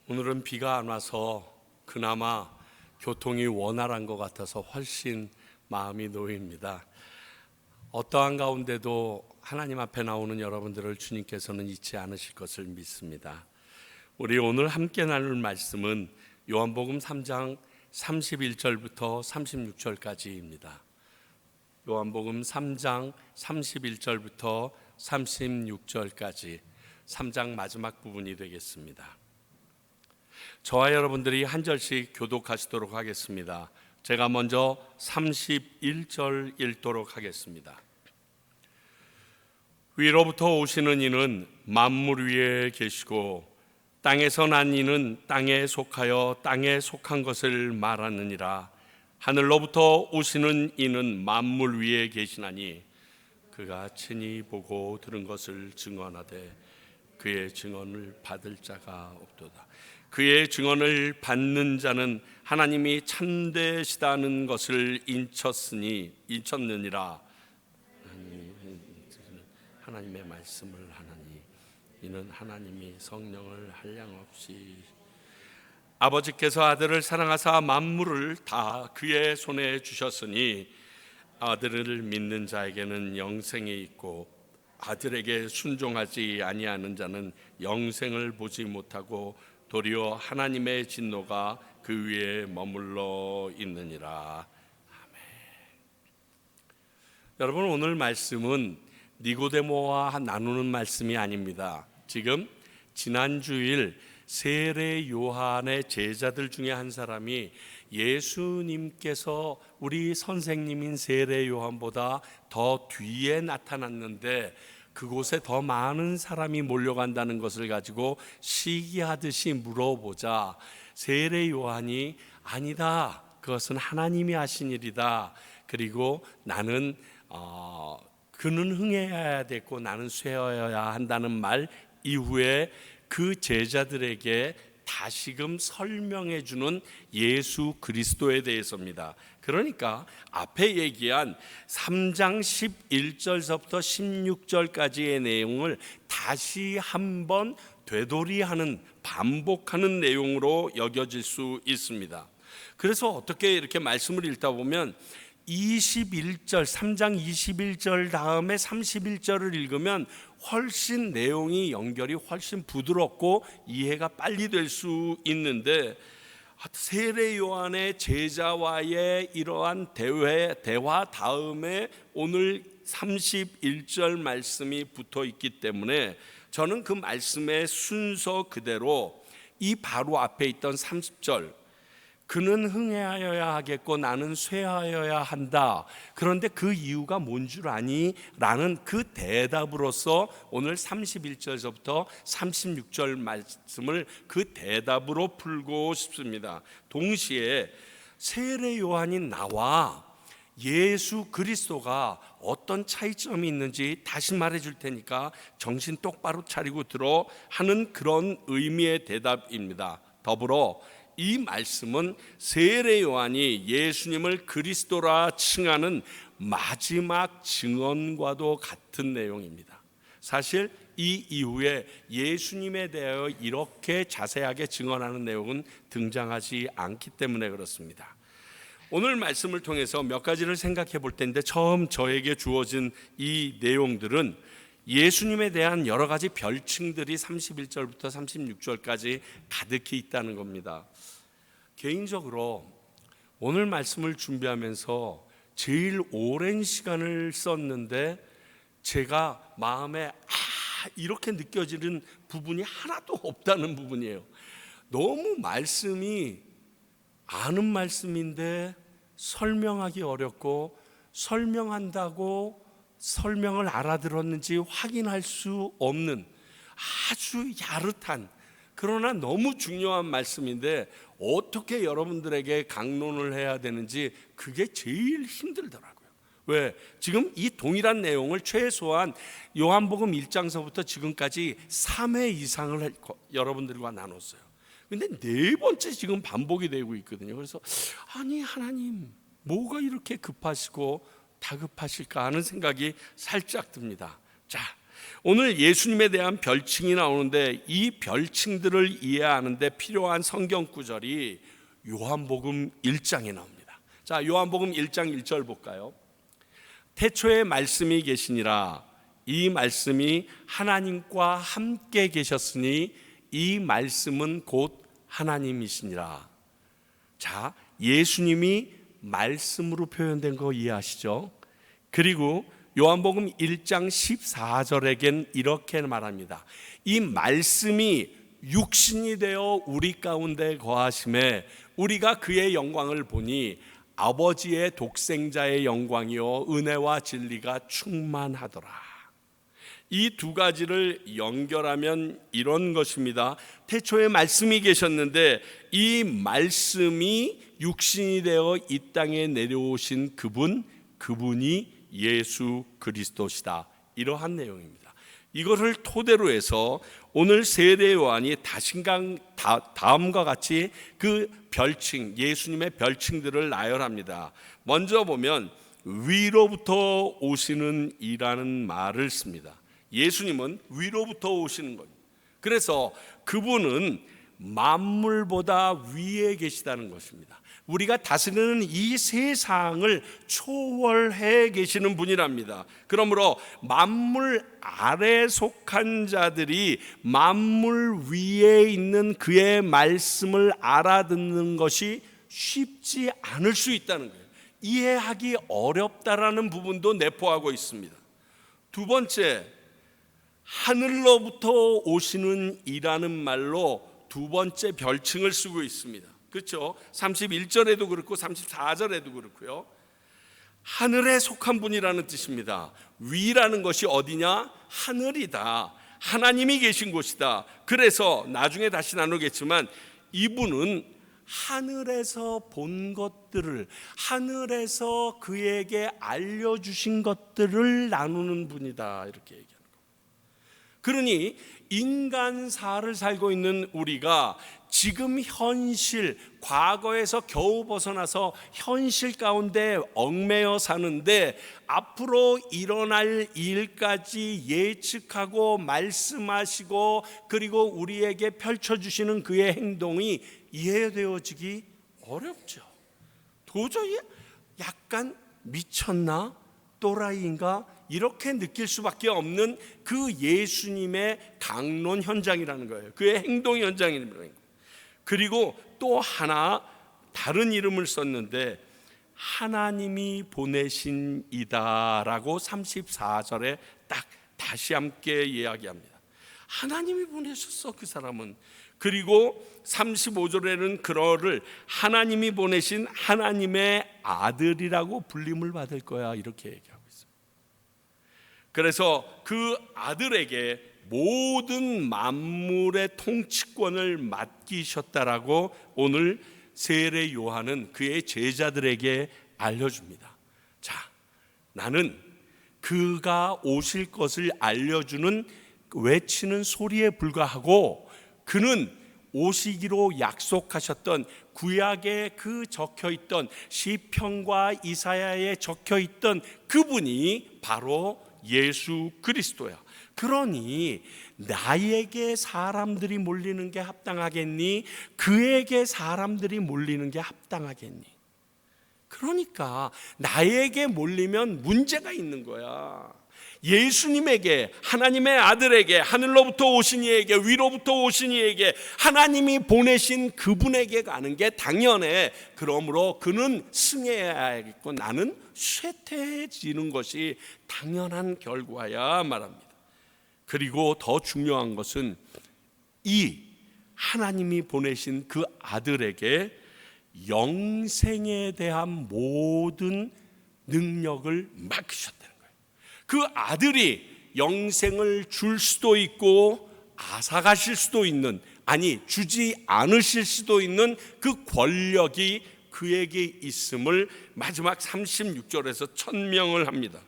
오늘은 비가 안 와서 그나마 교통이 원활한 것 같아서 훨씬 마음이 놓입니다. 어떠한 가운데도 하나님 앞에 나오는 여러분들을 주님께서는 잊지 않으실 것을 믿습니다. 우리 오늘 함께 나눌 말씀은 요한복음 3장 31절부터 36절까지입니다. 요한복음 3장 31절부터 36절까지 3장 마지막 부분이 되겠습니다. 저와 여러분들이 한 절씩 교독하시도록 하겠습니다. 제가 먼저 31절 읽도록 하겠습니다. 위로부터 오시는 이는 만물 위에 계시고 땅에서 난 이는 땅에 속하여 땅에 속한 것을 말하느니라. 하늘로부터 오시는 이는 만물 위에 계시나니 그가 친히 보고 들은 것을 증언하되 그의 증언을 받을 자가 없도다. 그의 증언을 받는 자는 하나님이 참되시다는 것을 인쳤느니라. 하나님의 말씀을 하나니 이는 하나님이 성령을 한량없이 아버지께서 아들을 사랑하사 만물을 다 그의 손에 주셨으니 아들을 믿는 자에게는 영생이 있고 아들에게 순종하지 아니하는 자는 영생을 보지 못하고 도리어 하나님의 진노가 그 위에 머물러 있느니라. 아멘. 여러분, 오늘 말씀은 니고데모와 나누는 말씀이 아닙니다. 지금 지난주일 세례 요한의 제자들 중에 한 사람이 예수님께서 우리 선생님인 세례 요한보다 더 뒤에 나타났는데 그곳에 더 많은 사람이 몰려간다는 것을 가지고 시기하듯이 물어보자 세례 요한이 아니다, 그것은 하나님이 하신 일이다. 그리고 나는 그는 흥해야 됐고 나는 쇠어야 한다는 말 이후에 그 제자들에게 다시금 설명해 주는 예수 그리스도에 대해서입니다. 그러니까 앞에 얘기한 3장 11절서부터 16절까지의 내용을 다시 한번 되돌이하는, 반복하는 내용으로 여겨질 수 있습니다. 그래서 어떻게 이렇게 말씀을 읽다 보면 21절, 3장 21절 다음에 31절을 읽으면 훨씬 내용이 연결이 훨씬 부드럽고 이해가 빨리 될 수 있는데 세례 요한의 제자와의 이러한 대화 다음에 오늘 31절 말씀이 붙어 있기 때문에 저는 그 말씀의 순서 그대로 이 바로 앞에 있던 30절 그는 흥해하여야 하겠고 나는 쇠하여야 한다. 그런데 그 이유가 뭔 줄 아니? 라는 그 대답으로서 오늘 31절서부터 36절 말씀을 그 대답으로 풀고 싶습니다. 동시에 세례 요한이 나와 예수 그리스도가 어떤 차이점이 있는지 다시 말해줄 테니까 정신 똑바로 차리고 들어 하는 그런 의미의 대답입니다. 더불어 이 말씀은 세례 요한이 예수님을 그리스도라 칭하는 마지막 증언과도 같은 내용입니다. 사실 이 이후에 예수님에 대하여 이렇게 자세하게 증언하는 내용은 등장하지 않기 때문에 그렇습니다. 오늘 말씀을 통해서 몇 가지를 생각해 볼 텐데 처음 저에게 주어진 이 내용들은 예수님에 대한 여러 가지 별칭들이 31절부터 36절까지 가득히 있다는 겁니다. 개인적으로 오늘 말씀을 준비하면서 제일 오랜 시간을 썼는데 제가 마음에 이렇게 느껴지는 부분이 하나도 없다는 부분이에요. 너무 말씀이 아는 말씀인데 설명하기 어렵고 설명한다고 설명을 알아들었는지 확인할 수 없는 아주 야릇한 그러나 너무 중요한 말씀인데 어떻게 여러분들에게 강론을 해야 되는지 그게 제일 힘들더라고요. 왜? 지금 이 동일한 내용을 최소한 요한복음 1장서부터 지금까지 3회 이상을 여러분들과 나눴어요. 근데 네 번째 지금 반복이 되고 있거든요. 그래서 아니 하나님 뭐가 이렇게 급하시고 다급하실까 하는 생각이 살짝 듭니다. 자, 오늘 예수님에 대한 별칭이 나오는데 이 별칭들을 이해하는데 필요한 성경 구절이 요한복음 1장에 나옵니다. 자, 요한복음 1장 1절 볼까요? 태초에 말씀이 계시니라. 이 말씀이 하나님과 함께 계셨으니 이 말씀은 곧 하나님이시니라. 자, 예수님이 말씀으로 표현된 거 이해하시죠? 그리고 요한복음 1장 14절에겐 이렇게 말합니다. 이 말씀이 육신이 되어 우리 가운데 거하심에 우리가 그의 영광을 보니 아버지의 독생자의 영광이요 은혜와 진리가 충만하더라. 이 두 가지를 연결하면 이런 것입니다. 태초에 말씀이 계셨는데 이 말씀이 육신이 되어 이 땅에 내려오신 그분이 예수 그리스도시다. 이러한 내용입니다. 이것을 토대로 해서 오늘 세례 요한이 다음과 같이 그 별칭, 예수님의 별칭들을 나열합니다. 먼저 보면 위로부터 오시는 이라는 말을 씁니다. 예수님은 위로부터 오시는 겁니다. 그래서 그분은 만물보다 위에 계시다는 것입니다. 우리가 다스리는 이 세상을 초월해 계시는 분이랍니다. 그러므로 만물 아래 속한 자들이 만물 위에 있는 그의 말씀을 알아듣는 것이 쉽지 않을 수 있다는 거예요. 이해하기 어렵다라는 부분도 내포하고 있습니다. 두 번째, 하늘로부터 오시는 이라는 말로 두 번째 별칭을 쓰고 있습니다. 그렇죠? 31절에도 그렇고 34절에도 그렇고요. 하늘에 속한 분이라는 뜻입니다. 위라는 것이 어디냐? 하늘이다. 하나님이 계신 곳이다. 그래서 나중에 다시 나누겠지만 이분은 하늘에서 본 것들을, 하늘에서 그에게 알려주신 것들을 나누는 분이다. 이렇게 얘기합니다. 그러니 인간사를 살고 있는 우리가 지금 현실, 과거에서 겨우 벗어나서 현실 가운데 얽매여 사는데 앞으로 일어날 일까지 예측하고 말씀하시고 그리고 우리에게 펼쳐주시는 그의 행동이 이해되어지기 어렵죠. 도저히 약간 미쳤나? 또라이인가? 이렇게 느낄 수밖에 없는 그 예수님의 강론 현장이라는 거예요. 그의 행동 현장이라는 거예요. 그리고 또 하나 다른 이름을 썼는데 하나님이 보내신 이다라고 34절에 딱 다시 함께 이야기합니다. 하나님이 보내셨어, 그 사람은. 그리고 35절에는 그러를 하나님이 보내신 하나님의 아들이라고 불림을 받을 거야, 이렇게 얘기하고 있어요. 그래서 그 아들에게 모든 만물의 통치권을 맡기셨다라고 오늘 세례 요한은 그의 제자들에게 알려줍니다. 자, 나는 그가 오실 것을 알려주는 외치는 소리에 불과하고 그는 오시기로 약속하셨던 구약에 그 적혀있던 시편과 이사야에 적혀있던 그분이 바로 예수 그리스도야. 그러니 나에게 사람들이 몰리는 게 합당하겠니? 그에게 사람들이 몰리는 게 합당하겠니? 그러니까 나에게 몰리면 문제가 있는 거야. 예수님에게, 하나님의 아들에게, 하늘로부터 오신 이에게, 위로부터 오신 이에게, 하나님이 보내신 그분에게 가는 게 당연해. 그러므로 그는 승해야겠고 나는 쇠퇴해지는 것이 당연한 결과야 말합니다. 그리고 더 중요한 것은 이 하나님이 보내신 그 아들에게 영생에 대한 모든 능력을 맡기셨다는 거예요. 그 아들이 영생을 줄 수도 있고 앗아가실 수도 있는, 아니 주지 않으실 수도 있는 그 권력이 그에게 있음을 마지막 36절에서 천명을 합니다.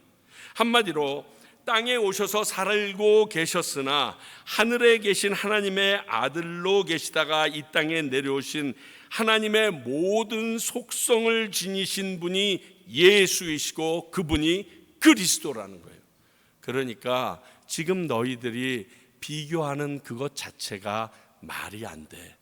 한마디로 땅에 오셔서 살고 계셨으나 하늘에 계신 하나님의 아들로 계시다가 이 땅에 내려오신 하나님의 모든 속성을 지니신 분이 예수이시고 그분이 그리스도라는 거예요. 그러니까 지금 너희들이 비교하는 그것 자체가 말이 안 돼.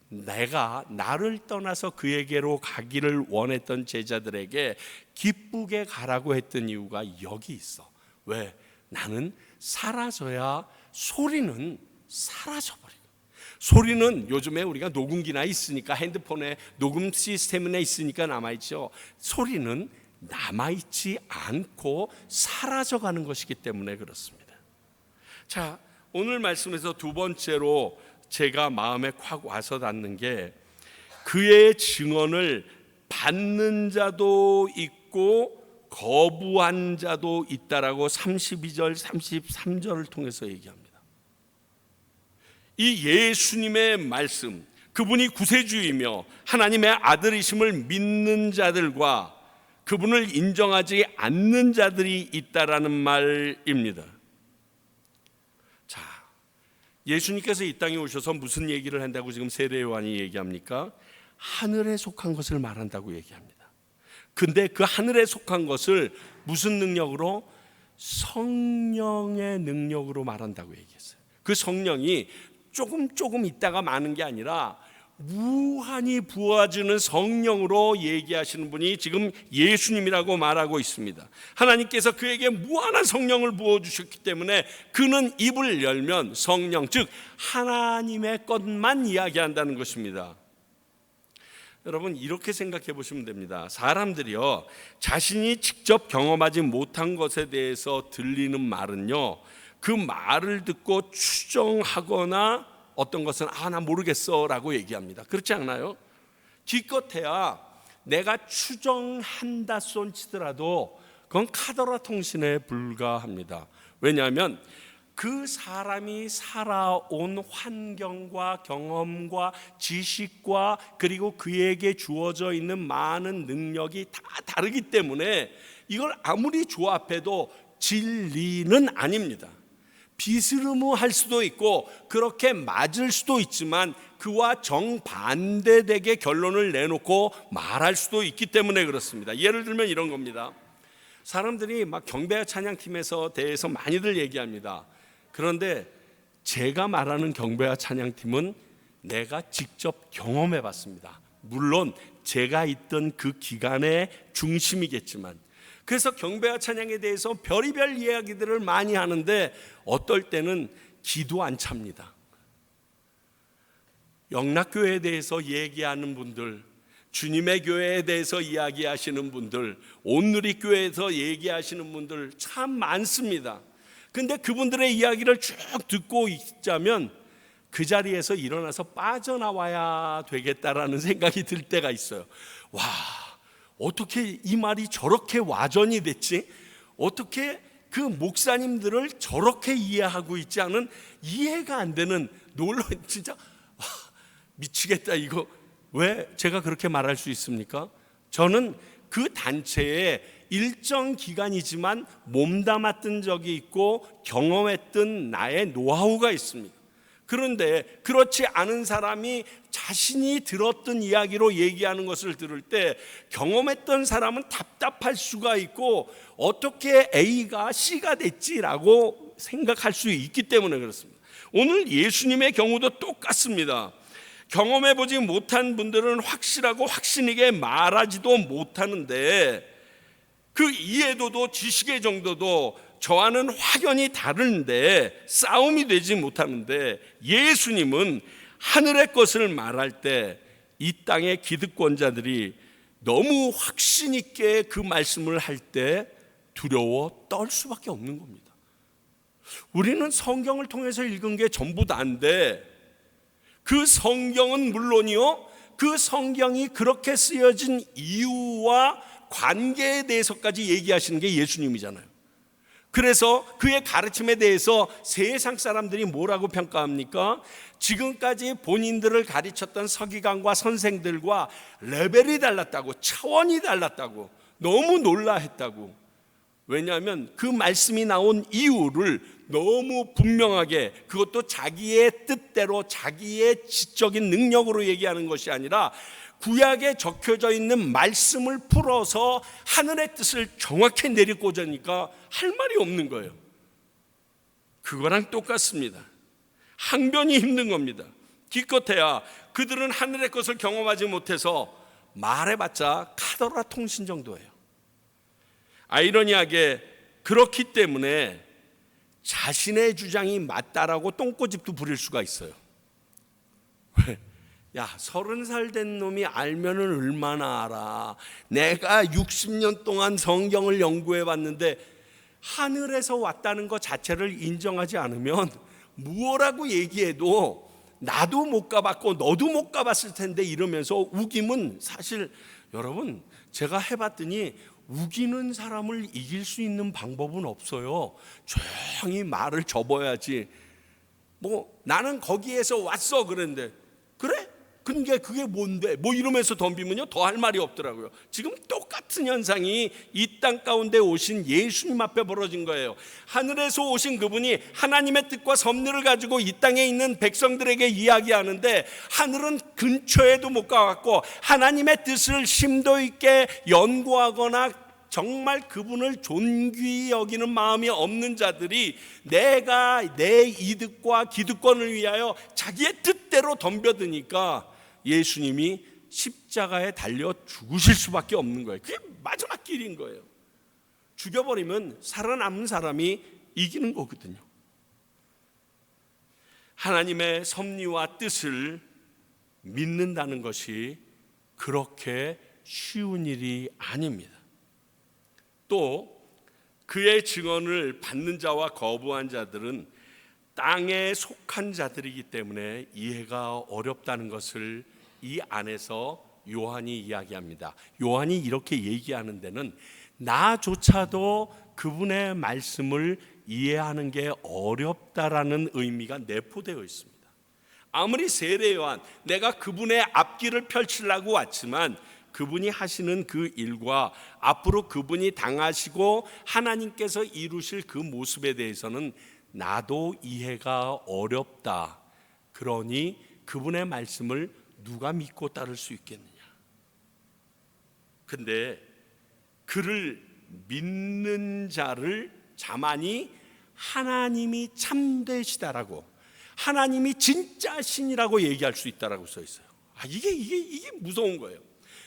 내가 나를 떠나서 그에게로 가기를 원했던 제자들에게 기쁘게 가라고 했던 이유가 여기 있어. 왜? 나는 사라져야 소리는 사라져버리고, 소리는 요즘에 우리가 녹음기나 있으니까, 핸드폰에 녹음 시스템에 있으니까 남아있죠. 소리는 남아있지 않고 사라져가는 것이기 때문에 그렇습니다. 자, 오늘 말씀에서 두 번째로 제가 마음에 콱 와서 닿는 게, 그의 증언을 받는 자도 있고 거부한 자도 있다라고 32절 33절을 통해서 얘기합니다. 이 예수님의 말씀, 그분이 구세주이며 하나님의 아들이심을 믿는 자들과 그분을 인정하지 않는 자들이 있다라는 말입니다. 자, 예수님께서 이 땅에 오셔서 무슨 얘기를 한다고 지금 세례 요한이 얘기합니까? 하늘에 속한 것을 말한다고 얘기합니다. 근데 그 하늘에 속한 것을 무슨 능력으로? 성령의 능력으로 말한다고 얘기했어요. 그 성령이 조금 있다가 많은 게 아니라 무한히 부어주는 성령으로 얘기하시는 분이 지금 예수님이라고 말하고 있습니다. 하나님께서 그에게 무한한 성령을 부어주셨기 때문에 그는 입을 열면 성령, 즉 하나님의 것만 이야기한다는 것입니다. 여러분, 이렇게 생각해 보시면 됩니다. 사람들이요, 자신이 직접 경험하지 못한 것에 대해서 들리는 말은요, 그 말을 듣고 추정하거나 어떤 것은 나 모르겠어 라고 얘기합니다. 그렇지 않나요? 기껏해야 내가 추정한다 손치더라도 그건 카더라 통신에 불과합니다. 왜냐하면 그 사람이 살아온 환경과 경험과 지식과 그리고 그에게 주어져 있는 많은 능력이 다 다르기 때문에 이걸 아무리 조합해도 진리는 아닙니다. 비스름할 수도 있고 그렇게 맞을 수도 있지만 그와 정반대되게 결론을 내놓고 말할 수도 있기 때문에 그렇습니다. 예를 들면 이런 겁니다. 사람들이 막 경배와 찬양팀에서 대해서 많이들 얘기합니다. 그런데 제가 말하는 경배와 찬양팀은 내가 직접 경험해 봤습니다. 물론 제가 있던 그 기간의 중심이겠지만, 그래서 경배와 찬양에 대해서 별의별 이야기들을 많이 하는데 어떨 때는 기도 안 찹니다. 영락교회에 대해서 얘기하는 분들, 주님의 교회에 대해서 이야기하시는 분들, 온누리교회에서 얘기하시는 분들 참 많습니다. 근데 그분들의 이야기를 쭉 듣고 있자면 그 자리에서 일어나서 빠져나와야 되겠다라는 생각이 들 때가 있어요. 와, 어떻게 이 말이 저렇게 와전이 됐지? 어떻게 그 목사님들을 저렇게 이해하고 있지 않은, 이해가 안 되는, 놀라, 진짜 와, 미치겠다. 이거 왜 제가 그렇게 말할 수 있습니까? 저는 그 단체에 일정 기간이지만 몸담았던 적이 있고 경험했던 나의 노하우가 있습니다. 그런데 그렇지 않은 사람이 자신이 들었던 이야기로 얘기하는 것을 들을 때 경험했던 사람은 답답할 수가 있고 어떻게 A가 C가 됐지라고 생각할 수 있기 때문에 그렇습니다. 오늘 예수님의 경우도 똑같습니다. 경험해보지 못한 분들은 확실하고 확신있게 말하지도 못하는데 그 이해도도 지식의 정도도 저와는 확연히 다른데 싸움이 되지 못하는데, 예수님은 하늘의 것을 말할 때 이 땅의 기득권자들이 너무 확신 있게 그 말씀을 할 때 두려워 떨 수밖에 없는 겁니다. 우리는 성경을 통해서 읽은 게 전부 다인데 그 성경은 물론이요, 그 성경이 그렇게 쓰여진 이유와 관계에 대해서까지 얘기하시는 게 예수님이잖아요. 그래서 그의 가르침에 대해서 세상 사람들이 뭐라고 평가합니까? 지금까지 본인들을 가르쳤던 서기관과 선생들과 레벨이 달랐다고, 차원이 달랐다고, 너무 놀라했다고. 왜냐하면 그 말씀이 나온 이유를 너무 분명하게, 그것도 자기의 뜻대로 자기의 지적인 능력으로 얘기하는 것이 아니라 구약에 적혀져 있는 말씀을 풀어서 하늘의 뜻을 정확히 내리고자 하니까 할 말이 없는 거예요. 그거랑 똑같습니다. 항변이 힘든 겁니다. 기껏해야 그들은 하늘의 것을 경험하지 못해서 말해봤자 카더라 통신 정도예요. 아이러니하게 그렇기 때문에 자신의 주장이 맞다라고 똥꼬집도 부릴 수가 있어요. 왜? 야, 30살 된 놈이 알면은 얼마나 알아. 내가 60년 동안 성경을 연구해 봤는데 하늘에서 왔다는 것 자체를 인정하지 않으면 무엇라고 얘기해도 나도 못 가봤고 너도 못 가봤을 텐데 이러면서 우김은 사실 여러분 제가 해봤더니 우기는 사람을 이길 수 있는 방법은 없어요. 조용히 말을 접어야지. 뭐 나는 거기에서 왔어 그랬는데 그래? 근데 그게 뭔데? 뭐 이러면서 덤비면요 더 할 말이 없더라고요. 지금 똑같은 현상이 이 땅 가운데 오신 예수님 앞에 벌어진 거예요. 하늘에서 오신 그분이 하나님의 뜻과 섭리를 가지고 이 땅에 있는 백성들에게 이야기하는데 하늘은 근처에도 못 가봤고 하나님의 뜻을 심도 있게 연구하거나 정말 그분을 존귀히 여기는 마음이 없는 자들이 내가 내 이득과 기득권을 위하여 자기의 뜻대로 덤벼드니까 예수님이 십자가에 달려 죽으실 수밖에 없는 거예요. 그게 마지막 길인 거예요. 죽여버리면 살아남은 사람이 이기는 거거든요. 하나님의 섭리와 뜻을 믿는다는 것이 그렇게 쉬운 일이 아닙니다. 또 그의 증언을 받는 자와 거부한 자들은 땅에 속한 자들이기 때문에 이해가 어렵다는 것을 이 안에서 요한이 이야기합니다. 요한이 이렇게 얘기하는 데는 나조차도 그분의 말씀을 이해하는 게 어렵다라는 의미가 내포되어 있습니다. 아무리 세례 요한 내가 그분의 앞길을 펼치려고 왔지만 그분이 하시는 그 일과 앞으로 그분이 당하시고 하나님께서 이루실 그 모습에 대해서는 나도 이해가 어렵다. 그러니 그분의 말씀을 누가 믿고 따를 수 있겠느냐. 근데 그를 믿는 자를 자만이 하나님이 참되시다라고 하나님이 진짜 신이라고 얘기할 수 있다라고 써 있어요. 이게 무서운 거예요.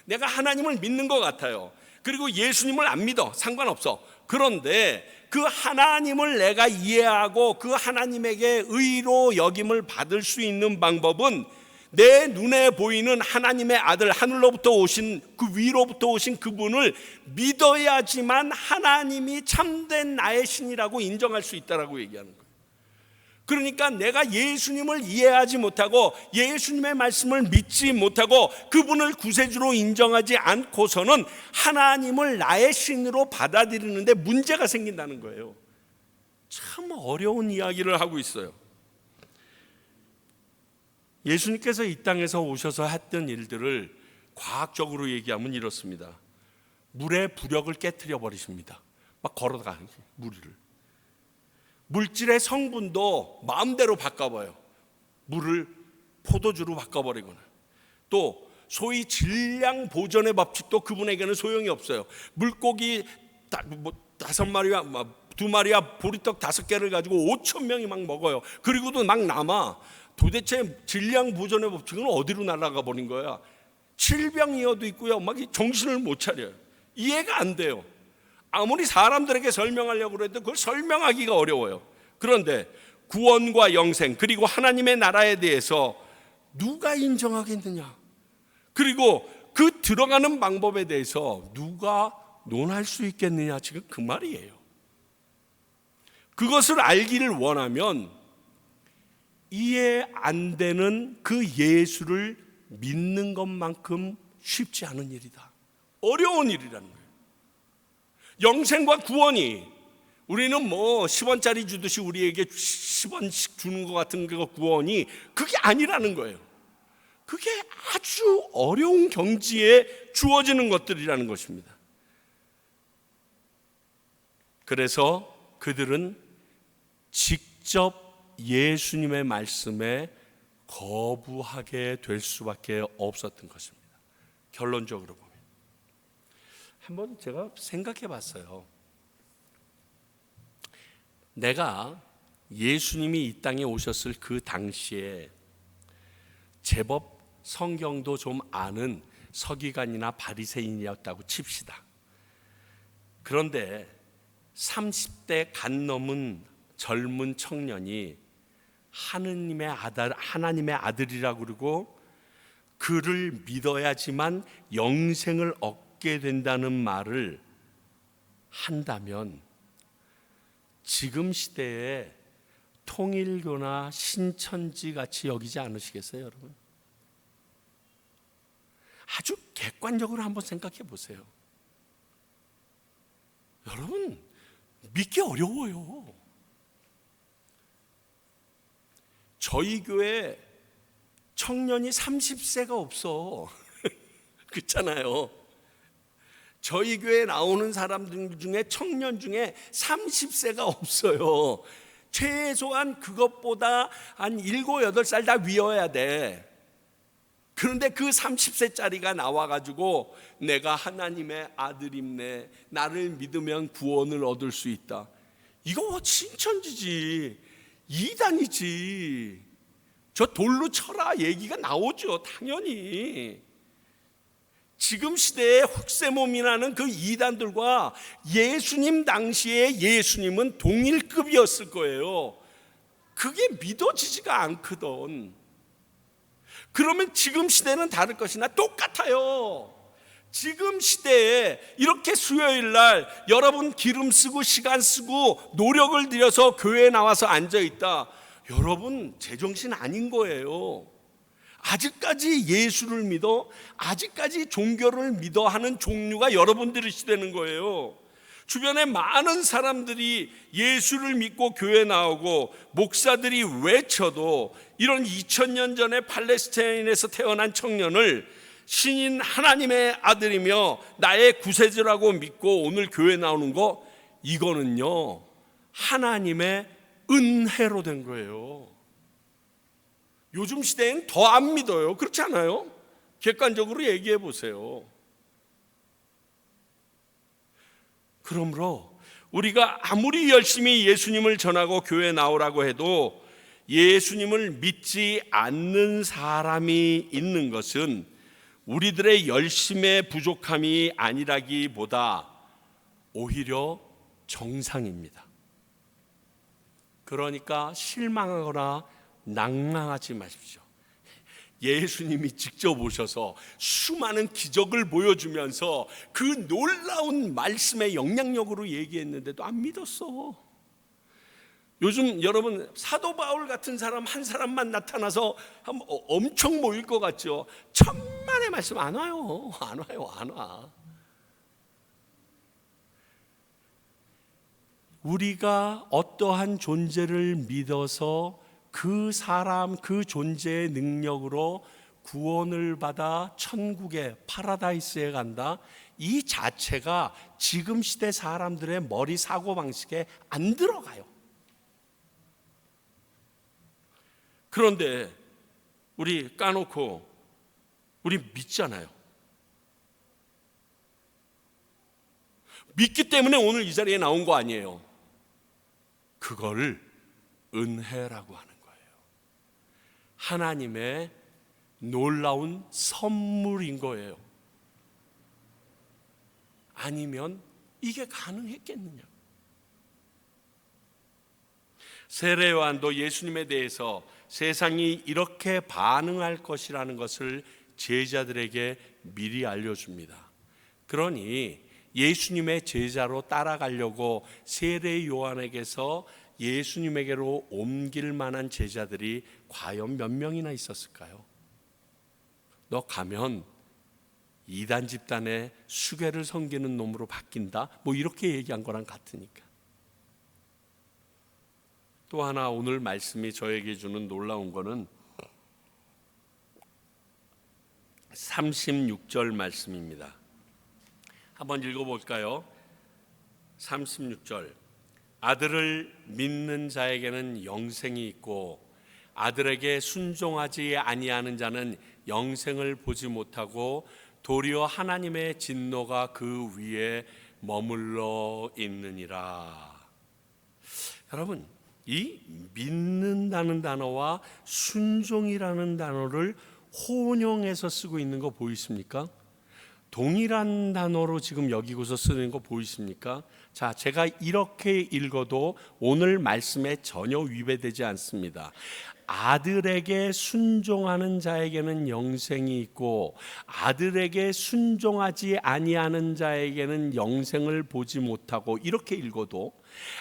내가 하나님을 믿는 것 같아요. 그리고 예수님을 안 믿어. 상관없어. 그런데 그 하나님을 내가 이해하고 그 하나님에게 의로 여김을 받을 수 있는 방법은 내 눈에 보이는 하나님의 아들 하늘로부터 오신 그 위로부터 오신 그분을 믿어야지만 하나님이 참된 나의 신이라고 인정할 수 있다라고 얘기하는 거예요. 그러니까 내가 예수님을 이해하지 못하고 예수님의 말씀을 믿지 못하고 그분을 구세주로 인정하지 않고서는 하나님을 나의 신으로 받아들이는데 문제가 생긴다는 거예요. 참 어려운 이야기를 하고 있어요. 예수님께서 이 땅에서 오셔서 했던 일들을 과학적으로 얘기하면 이렇습니다. 물의 부력을 깨트려 버리십니다. 막 걸어가는 물을. 물질의 성분도 마음대로 바꿔봐요. 물을 포도주로 바꿔버리거나 또 소위 질량 보존의 법칙도 그분에게는 소용이 없어요. 물고기 5마리와 2마리와 보리떡 5개를 가지고 5,000명이 막 먹어요. 그리고도 막 남아. 도대체 질량 보존의 법칙은 어디로 날아가 버린 거야? 질병이어도 있고요. 막 정신을 못 차려요. 이해가 안 돼요. 아무리 사람들에게 설명하려고 해도 그걸 설명하기가 어려워요. 그런데 구원과 영생 그리고 하나님의 나라에 대해서 누가 인정하겠느냐? 그리고 그 들어가는 방법에 대해서 누가 논할 수 있겠느냐? 지금 그 말이에요. 그것을 알기를 원하면 이해 안 되는 그 예수를 믿는 것만큼 쉽지 않은 일이다. 어려운 일이라는 거예요. 영생과 구원이 우리는 뭐 10원짜리 주듯이 우리에게 10원씩 주는 것 같은 그 구원이 그게 아니라는 거예요. 그게 아주 어려운 경지에 주어지는 것들이라는 것입니다. 그래서 그들은 직접 예수님의 말씀에 거부하게 될 수밖에 없었던 것입니다. 결론적으로 보면 한번 제가 생각해 봤어요. 내가 예수님이 이 땅에 오셨을 그 당시에 제법 성경도 좀 아는 서기관이나 바리새인이었다고 칩시다. 그런데 30대 간 넘은 젊은 청년이 하나님의 아들이라고 그러고 그를 믿어야지만 영생을 얻게 된다는 말을 한다면 지금 시대에 통일교나 신천지 같이 여기지 않으시겠어요, 여러분? 아주 객관적으로 한번 생각해 보세요. 여러분, 믿기 어려워요. 저희 교회 청년이 30세가 없어. 그렇잖아요. 저희 교회에 나오는 사람들 중에 청년 중에 30세가 없어요. 최소한 그것보다 한 7, 8살 다 위여야 돼. 그런데 그 30세짜리가 나와가지고 내가 하나님의 아들임네, 나를 믿으면 구원을 얻을 수 있다. 이거 신천지지, 이단이지. 저 돌로 쳐라 얘기가 나오죠, 당연히. 지금 시대의 흑세몸이라는 그 이단들과 예수님 당시에 예수님은 동일급이었을 거예요. 그게 믿어지지가 않거든. 그러면 지금 시대는 다를 것이나 똑같아요. 지금 시대에 이렇게 수요일 날 여러분 기름 쓰고 시간 쓰고 노력을 들여서 교회에 나와서 앉아있다. 여러분 제정신 아닌 거예요. 아직까지 예수를 믿어, 아직까지 종교를 믿어 하는 종류가 여러분들이시되는 거예요. 주변에 많은 사람들이 예수를 믿고 교회 나오고 목사들이 외쳐도 이런 2000년 전에 팔레스타인에서 태어난 청년을 신인 하나님의 아들이며 나의 구세주라고 믿고 오늘 교회 나오는 거, 이거는요 하나님의 은혜로 된 거예요. 요즘 시대엔 더 안 믿어요. 그렇지 않아요? 객관적으로 얘기해 보세요. 그러므로 우리가 아무리 열심히 예수님을 전하고 교회에 나오라고 해도 예수님을 믿지 않는 사람이 있는 것은 우리들의 열심의 부족함이 아니라기보다 오히려 정상입니다. 그러니까 실망하거나 낭망하지 마십시오. 예수님이 직접 오셔서 수많은 기적을 보여주면서 그 놀라운 말씀의 영향력으로 얘기했는데도 안 믿었어. 요즘 여러분 사도 바울 같은 사람 한 사람만 나타나서 엄청 모일 것 같죠? 천만의 말씀 안 와요. 안 와. 우리가 어떠한 존재를 믿어서 그 사람, 그 존재의 능력으로 구원을 받아 천국에, 파라다이스에 간다, 이 자체가 지금 시대 사람들의 머리 사고방식에 안 들어가요. 그런데 우리 까놓고 우리 믿잖아요. 믿기 때문에 오늘 이 자리에 나온 거 아니에요. 그걸 은혜라고 하는 거예요. 하나님의 놀라운 선물인 거예요. 아니면 이게 가능했겠느냐? 세례 요한도 예수님에 대해서 세상이 이렇게 반응할 것이라는 것을 제자들에게 미리 알려줍니다. 그러니 예수님의 제자로 따라가려고 세례 요한에게서 예수님에게로 옮길 만한 제자들이 과연 몇 명이나 있었을까요? 너 가면 이단 집단의 수괴를 섬기는 놈으로 바뀐다, 뭐 이렇게 얘기한 거랑 같으니까. 또 하나 오늘 말씀이 저에게 주는 놀라운 거는 36절 말씀입니다. 한번 읽어볼까요? 36절. 아들을 믿는 자에게는 영생이 있고 아들에게 순종하지 아니하는 자는 영생을 보지 못하고 도리어 하나님의 진노가 그 위에 머물러 있느니라. 여러분, 이 믿는다는 단어와 순종이라는 단어를 혼용해서 쓰고 있는 거 보이십니까? 동일한 단어로 지금 여기고서 쓰는 거 보이십니까? 자, 제가 이렇게 읽어도 오늘 말씀에 전혀 위배되지 않습니다. 아들에게 순종하는 자에게는 영생이 있고 아들에게 순종하지 아니하는 자에게는 영생을 보지 못하고, 이렇게 읽어도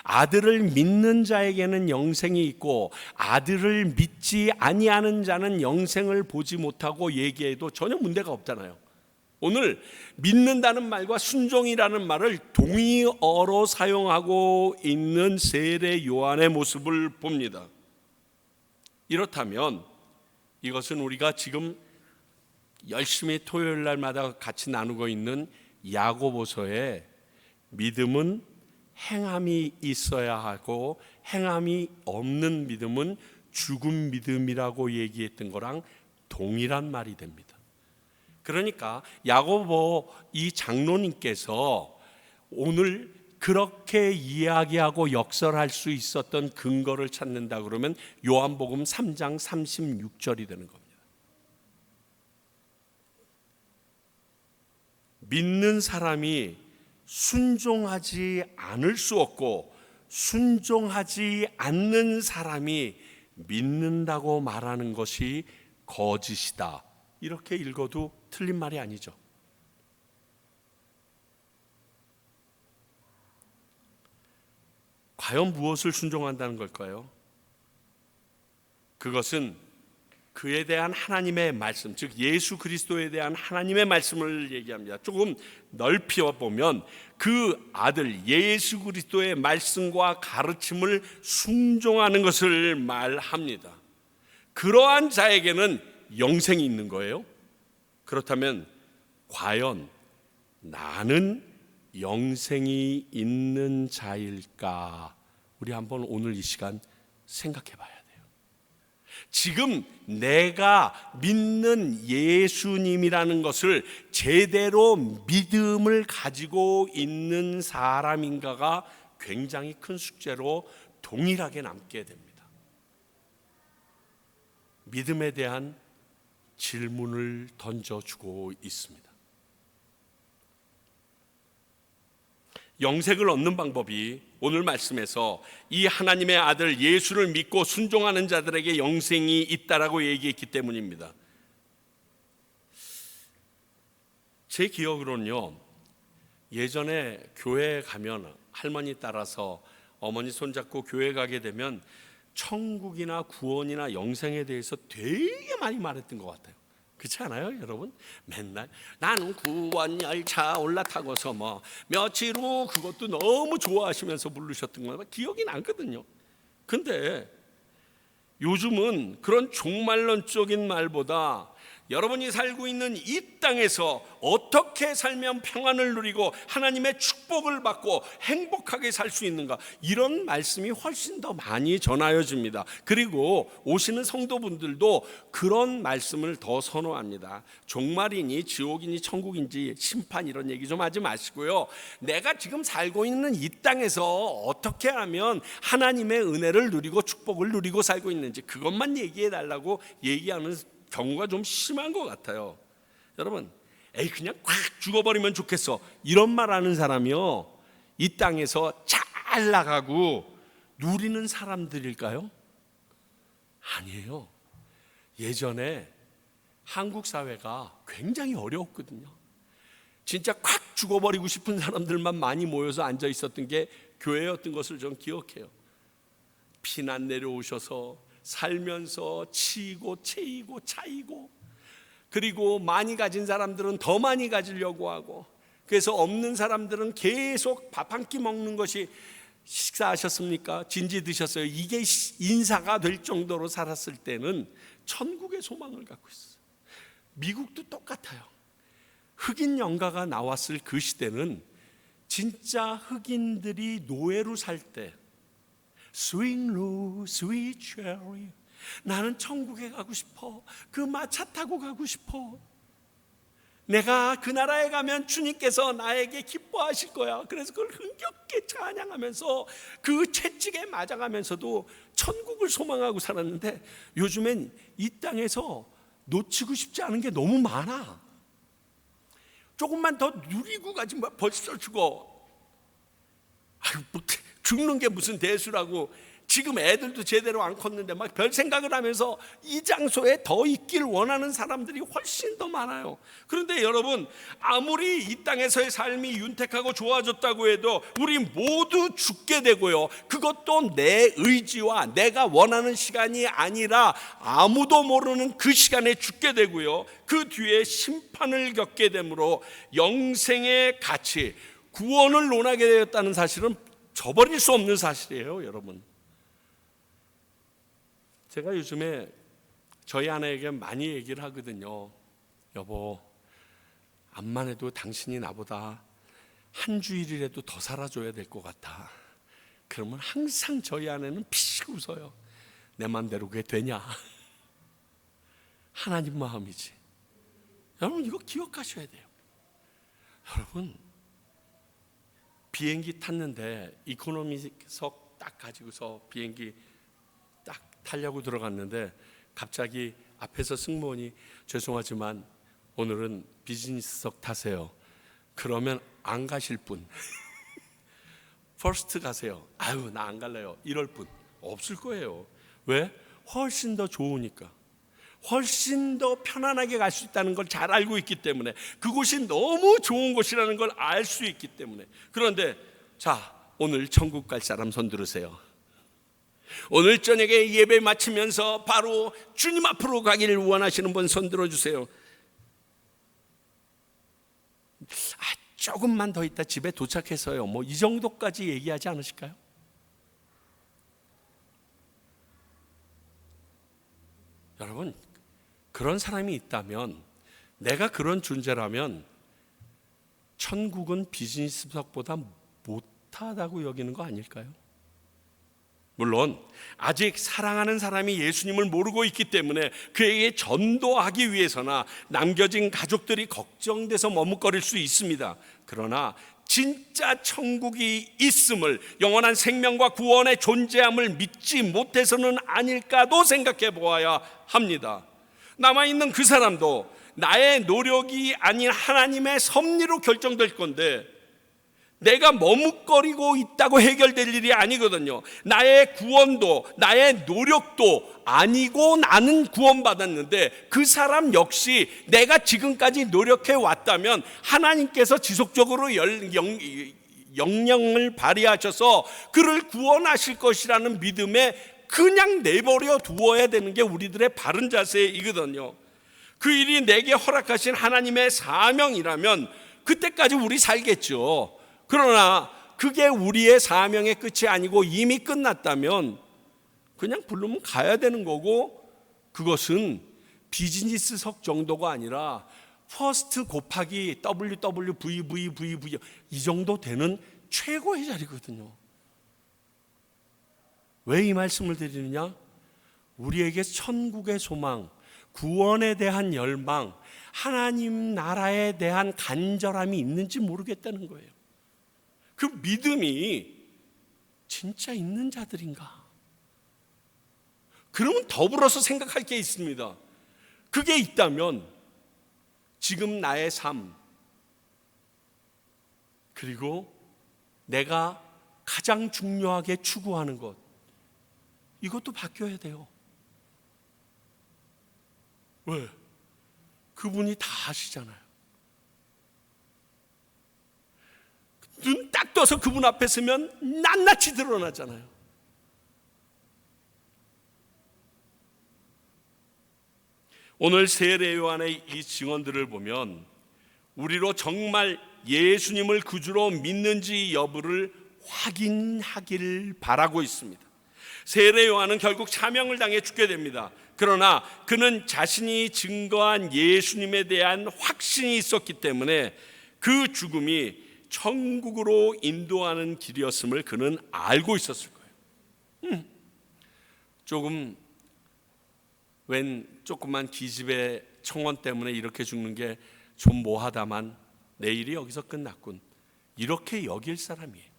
아들을 믿는 자에게는 영생이 있고 아들을 믿지 아니하는 자는 영생을 보지 못하고 얘기해도 전혀 문제가 없잖아요. 오늘 믿는다는 말과 순종이라는 말을 동의어로 사용하고 있는 세례 요한의 모습을 봅니다. 이렇다면 이것은 우리가 지금 열심히 토요일 날마다 같이 나누고 있는 야고보서에 믿음은 행함이 있어야 하고 행함이 없는 믿음은 죽은 믿음이라고 얘기했던 거랑 동일한 말이 됩니다. 그러니까 야고보 이 장로님께서 오늘 그렇게 이야기하고 역설할 수 있었던 근거를 찾는다 그러면 요한복음 3장 36절이 되는 겁니다. 믿는 사람이 순종하지 않을 수 없고 순종하지 않는 사람이 믿는다고 말하는 것이 거짓이다. 이렇게 읽어도 틀린 말이 아니죠. 과연 무엇을 순종한다는 걸까요? 그것은 그에 대한 하나님의 말씀, 즉 예수 그리스도에 대한 하나님의 말씀을 얘기합니다. 조금 넓히 보면 그 아들 예수 그리스도의 말씀과 가르침을 순종하는 것을 말합니다. 그러한 자에게는 영생이 있는 거예요. 그렇다면 과연 나는 영생이 있는 자일까? 우리 한번 오늘 이 시간 생각해 봐야 돼요. 지금 내가 믿는 예수님이라는 것을 제대로 믿음을 가지고 있는 사람인가가 굉장히 큰 숙제로 동일하게 남게 됩니다. 믿음에 대한 질문을 던져주고 있습니다. 영생을 얻는 방법이 오늘 말씀에서 이 하나님의 아들 예수를 믿고 순종하는 자들에게 영생이 있다라고 얘기했기 때문입니다. 제 기억으로는요, 예전에 교회에 가면 할머니 따라서 어머니 손잡고 교회 가게 되면 천국이나 구원이나 영생에 대해서 되게 많이 말했던 것 같아요. 그렇지 않아요, 여러분? 맨날 나는 구원 열차 올라타고서 뭐 며칠 후, 그것도 너무 좋아하시면서 부르셨던 거 기억이 나거든요. 근데 요즘은 그런 종말론적인 말보다 여러분이 살고 있는 이 땅에서 어떻게 살면 평안을 누리고 하나님의 축복을 받고 행복하게 살 수 있는가, 이런 말씀이 훨씬 더 많이 전하여집니다. 그리고 오시는 성도분들도 그런 말씀을 더 선호합니다. 종말이니 지옥이니 천국인지 심판 이런 얘기 좀 하지 마시고요, 내가 지금 살고 있는 이 땅에서 어떻게 하면 하나님의 은혜를 누리고 축복을 누리고 살고 있는지 그것만 얘기해 달라고 얘기하는 경우가 좀 심한 것 같아요. 여러분, 그냥 꽉 죽어버리면 좋겠어, 이런 말 하는 사람이요, 이 땅에서 잘 나가고 누리는 사람들일까요? 아니에요. 예전에 한국 사회가 굉장히 어려웠거든요. 진짜 꽉 죽어버리고 싶은 사람들만 많이 모여서 앉아 있었던 게 교회였던 것을 전 기억해요. 피난 내려오셔서 살면서 치이고 채이고 차이고, 그리고 많이 가진 사람들은 더 많이 가지려고 하고, 그래서 없는 사람들은 계속 밥 한 끼 먹는 것이, 식사하셨습니까? 진지 드셨어요? 이게 인사가 될 정도로 살았을 때는 천국의 소망을 갖고 있어요. 미국도 똑같아요. 흑인 연가가 나왔을 그 시대는 진짜 흑인들이 노예로 살 때, Swing low, sweet cherry, 나는 천국에 가고 싶어, 그 마차 타고 가고 싶어. 내가 그 나라에 가면 주님께서 나에게 기뻐하실 거야. 그래서 그걸 흥겹게 찬양하면서 그 채찍에 맞아가면서도 천국을 소망하고 살았는데, 요즘엔 이 땅에서 놓치고 싶지 않은 게 너무 많아. 조금만 더 누리고 가지 뭐 벌써 죽어. 죽는 게 무슨 대수라고. 지금 애들도 제대로 안 컸는데 막 별 생각을 하면서 이 장소에 더 있길 원하는 사람들이 훨씬 더 많아요. 그런데 여러분, 아무리 이 땅에서의 삶이 윤택하고 좋아졌다고 해도 우리 모두 죽게 되고요, 그것도 내 의지와 내가 원하는 시간이 아니라 아무도 모르는 그 시간에 죽게 되고요, 그 뒤에 심판을 겪게 되므로 영생의 가치, 구원을 논하게 되었다는 사실은 저버릴 수 없는 사실이에요. 여러분, 제가 요즘에 저희 아내에게 많이 얘기를 하거든요. 여보, 암만 해도 당신이 나보다 한 주일이라도 더 살아줘야 될 것 같아. 그러면 항상 저희 아내는 피식 웃어요. 내 맘대로 그게 되냐? 하나님 마음이지. 여러분, 이거 기억하셔야 돼요. 여러분, 비행기 탔는데 이코노미석 딱 가지고서 비행기 딱 타려고 들어갔는데 갑자기 앞에서 승무원이 죄송하지만 오늘은 비즈니스석 타세요. 그러면 안 가실 분. 퍼스트 가세요. 아유, 나 안 갈래요. 이럴 분 없을 거예요. 왜? 훨씬 더 좋으니까. 훨씬 더 편안하게 갈 수 있다는 걸 잘 알고 있기 때문에, 그곳이 너무 좋은 곳이라는 걸 알 수 있기 때문에. 그런데 자, 오늘 천국 갈 사람 손 들으세요. 오늘 저녁에 예배 마치면서 바로 주님 앞으로 가기를 원하시는 분 손 들어주세요. 조금만 더 있다 집에 도착해서요, 뭐 이 정도까지 얘기하지 않으실까요? 여러분, 그런 사람이 있다면, 내가 그런 존재라면 천국은 비즈니스석보다 못하다고 여기는 거 아닐까요? 물론 아직 사랑하는 사람이 예수님을 모르고 있기 때문에 그에게 전도하기 위해서나 남겨진 가족들이 걱정돼서 머뭇거릴 수 있습니다. 그러나 진짜 천국이 있음을, 영원한 생명과 구원의 존재함을 믿지 못해서는 아닐까도 생각해 보아야 합니다. 남아있는 그 사람도 나의 노력이 아닌 하나님의 섭리로 결정될 건데, 내가 머뭇거리고 있다고 해결될 일이 아니거든요. 나의 구원도 나의 노력도 아니고 나는 구원받았는데, 그 사람 역시 내가 지금까지 노력해 왔다면 하나님께서 지속적으로 영향을 발휘하셔서 그를 구원하실 것이라는 믿음에 그냥 내버려 두어야 되는 게 우리들의 바른 자세이거든요. 그 일이 내게 허락하신 하나님의 사명이라면 그때까지 우리 살겠죠. 그러나 그게 우리의 사명의 끝이 아니고 이미 끝났다면 그냥 부르면 가야 되는 거고, 그것은 비즈니스석 정도가 아니라 퍼스트 곱하기 WWVVVV 이 정도 되는 최고의 자리거든요. 왜 이 말씀을 드리느냐? 우리에게 천국의 소망, 구원에 대한 열망, 하나님 나라에 대한 간절함이 있는지 모르겠다는 거예요. 그 믿음이 진짜 있는 자들인가? 그러면 더불어서 생각할 게 있습니다. 그게 있다면 지금 나의 삶, 그리고 내가 가장 중요하게 추구하는 것, 이것도 바뀌어야 돼요. 왜? 그분이 다 아시잖아요. 눈 딱 떠서 그분 앞에 서면 낱낱이 드러나잖아요. 오늘 세례 요한의 이 증언들을 보면 우리로 정말 예수님을 구주로 믿는지 여부를 확인하기를 바라고 있습니다. 세례 요한은 결국 사명을 당해 죽게 됩니다. 그러나 그는 자신이 증거한 예수님에 대한 확신이 있었기 때문에 그 죽음이 천국으로 인도하는 길이었음을 그는 알고 있었을 거예요. 조그만 기집애 청원 때문에 이렇게 죽는 게 좀 뭐하다만 내일이 여기서 끝났군, 이렇게 여길 사람이에요.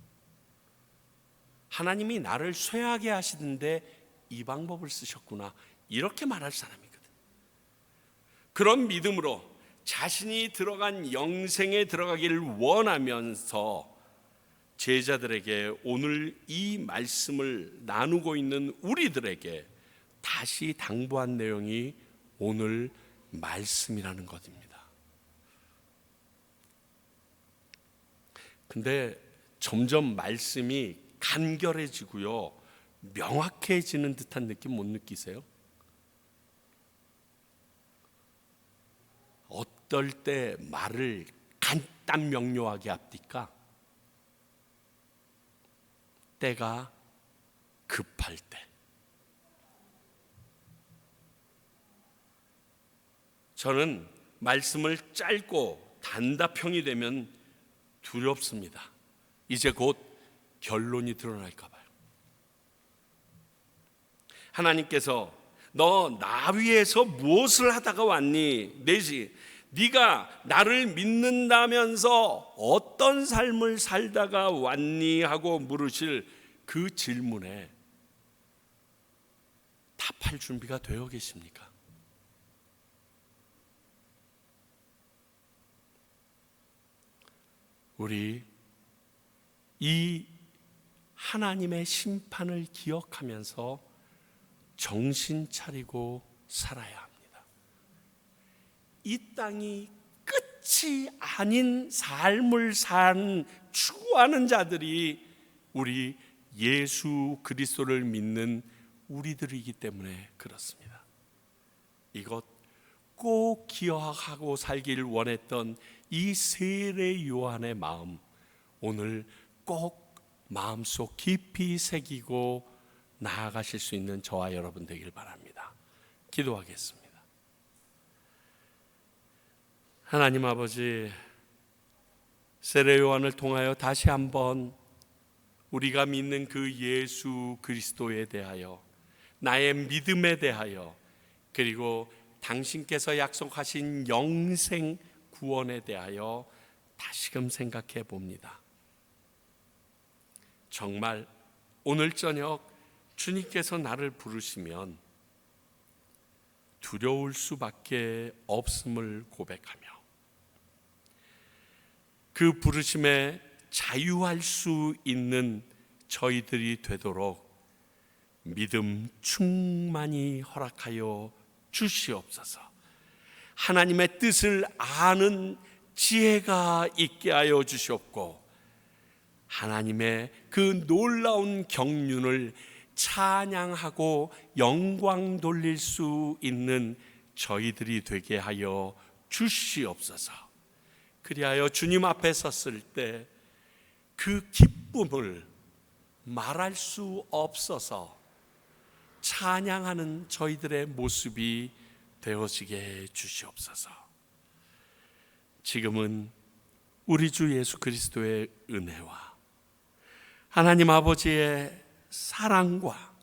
하나님이 나를 쇠하게 하시는데 이 방법을 쓰셨구나, 이렇게 말할 사람이거든. 그런 믿음으로 자신이 들어간 영생에 들어가기를 원하면서 제자들에게 오늘 이 말씀을 나누고 있는 우리들에게 다시 당부한 내용이 오늘 말씀이라는 것입니다. 근데 점점 말씀이 간결해지고요, 명확해지는 듯한 느낌 못 느끼세요? 어떨 때 말을 간단 명료하게 합니까? 때가 급할 때. 저는 말씀을 짧고 단답형이 되면 두렵습니다. 이제 곧 결론이 드러날까 봐요. 하나님께서 너 나 위해서 무엇을 하다가 왔니? 내지 네가 나를 믿는다면서 어떤 삶을 살다가 왔니? 하고 물으실 그 질문에 답할 준비가 되어 계십니까? 우리 이 하나님의 심판을 기억하면서 정신 차리고 살아야 합니다. 이 땅이 끝이 아닌 삶을 산 추구하는 자들이 우리 예수 그리스도를 믿는 우리들이기 때문에 그렇습니다. 이것 꼭 기억하고 살기를 원했던 이 세례 요한의 마음, 오늘 꼭 마음속 깊이 새기고 나아가실 수 있는 저와 여러분 되길 바랍니다. 기도하겠습니다. 하나님 아버지, 세례 요한을 통하여 다시 한번 우리가 믿는 그 예수 그리스도에 대하여, 나의 믿음에 대하여, 그리고 당신께서 약속하신 영생 구원에 대하여 다시금 생각해 봅니다. 정말 오늘 저녁 주님께서 나를 부르시면 두려울 수밖에 없음을 고백하며 그 부르심에 자유할 수 있는 저희들이 되도록 믿음 충만히 허락하여 주시옵소서. 하나님의 뜻을 아는 지혜가 있게 하여 주시옵고, 하나님의 그 놀라운 경륜을 찬양하고 영광 돌릴 수 있는 저희들이 되게 하여 주시옵소서. 그리하여 주님 앞에 섰을 때 그 기쁨을 말할 수 없어서 찬양하는 저희들의 모습이 되어지게 해 주시옵소서. 지금은 우리 주 예수 그리스도의 은혜와 하나님 아버지의 사랑과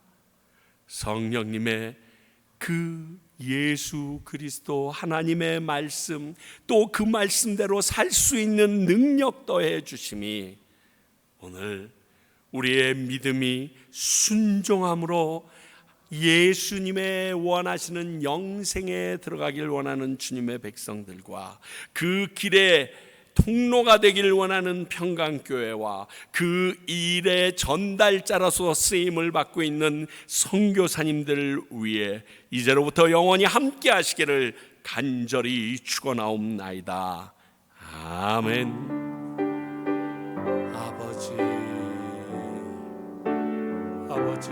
성령님의 그 예수 그리스도 하나님의 말씀, 또 그 말씀대로 살 수 있는 능력 더해 주심이 오늘 우리의 믿음이 순종함으로 예수님의 원하시는 영생에 들어가길 원하는 주님의 백성들과 그 길에 통로가 되기를 원하는 평강교회와 그 일의 전달자로서 쓰임을 받고 있는 선교사님들을 위해 이제로부터 영원히 함께 하시기를 간절히 축원하옵나이다. 아멘. 아버지